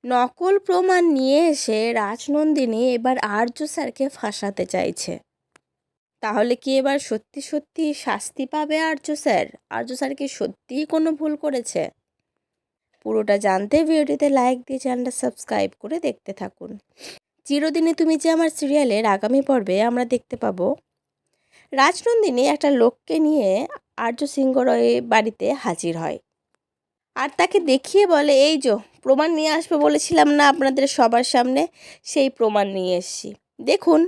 নকল প্রমাণ নিয়ে এসে রাজনন্দিনী এবার আর্য স্যারকে ফাঁসাতে চাইছে। তাহলে কি এবার সত্যি সত্যি শাস্তি পাবে আর্য স্যার? আর্য স্যার কি সত্যিই কোনো ভুল করেছে? পুরোটা জানতে ভিডিওটিতে লাইক দিয়ে চ্যানেলটা সাবস্ক্রাইব করে দেখতে থাকুন। চিরদিনই তুমি যে আমার সিরিয়ালের আগামী পর্বে আমরা দেখতে পাবো রাজনন্দিনী একটা লোককে নিয়ে আর্য সিংহর বাড়িতে হাজির হয় আর তাকে দেখিয়ে বলে, এই যে প্রমাণ নিয়ে আসবে বলেছিলাম না আপনাদের সবার সামনে, সেই প্রমাণ নিয়ে এসেছি, দেখুন।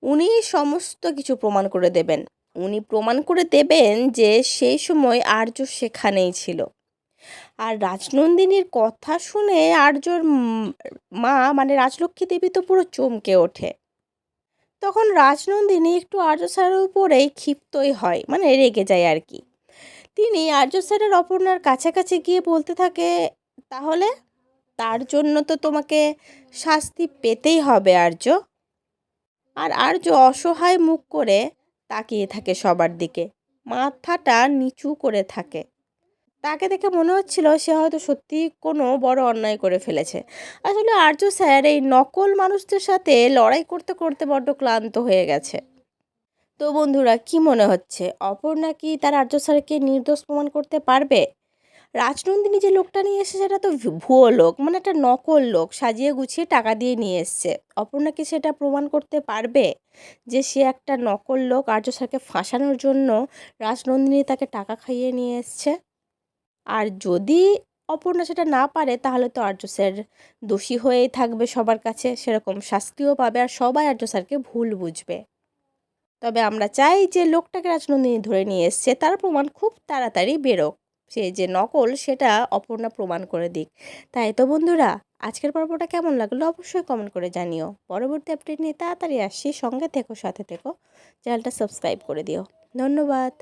উনি সমস্ত কিছু প্রমাণ করে দেবেন। উনি প্রমাণ করে দেবেন যে সেই সময় আর্য সেখানেই ছিল। আর রাজনন্দিনীর কথা শুনে আর্যর মা মানে রাজলক্ষ্মী দেবী তো পুরো চমকে ওঠে। তখন রাজনন্দিনী একটু আর্য স্যারের উপরেই ক্ষিপ্তই হয়, মানে রেগে যায় আর কি। তিনি আর্য স্যারের অপর্ণার কাছাকাছি গিয়ে বলতে থাকে, তাহলে তার জন্য তো তোমাকে শাস্তি পেতেই হবে আর্য। আর আর্য অসহায় মুখ করে তাকিয়ে থাকে সবার দিকে, মাথাটা নিচু করে থাকে। তাকে দেখে মনে হচ্ছিল সে হয়তো সত্যি কোনো বড় অন্যায় করে ফেলেছে। আসলে আর্য স্যার এই নকল মানুষদের সাথে লড়াই করতে করতে বড্ড ক্লান্ত হয়ে গেছে। তো বন্ধুরা, কি মনে হচ্ছে অপর্ণা কি তার আর্য স্যারকে নির্দোষ প্রমাণ করতে পারবে? রাজনন্দিনী যে লোকটা নিয়ে এসেছে সেটা তো ভুয়ো লোক, মানে একটা নকল লোক, সাজিয়ে গুছিয়ে টাকা দিয়ে নিয়ে এসছে। অপর্ণা কি সেটা প্রমাণ করতে পারবে যে সে একটা নকল লোক? আর্য স্যারকে ফাঁসানোর জন্য রাজনন্দিনী তাকে টাকা খাইয়ে নিয়ে এসছে। আর যদি অপর্ণা সেটা না পারে তাহলে তো আর্য স্যার দোষী হয়েই থাকবে সবার কাছে, সেরকম শাস্তিও পাবে আর সবাই আর্য স্যারকে ভুল বুঝবে। তবে আমরা চাই যে লোকটাকে রাজনন্দিনী ধরে নিয়ে এসছে তার প্রমাণ খুব তাড়াতাড়ি বেরোক, সে যে নকল সেটা অপর্ণা প্রমাণ করে দিক। তাই তো বন্ধুরা, আজকের পর্বটা কেমন লাগলো অবশ্যই কমেন্ট করে জানিও। পরবর্তী আপডেট নিয়ে তাড়াতাড়ি আসছি, সঙ্গে থেকো, সাথে থেকো, চ্যানেলটা সাবস্ক্রাইব করে দিও। ধন্যবাদ।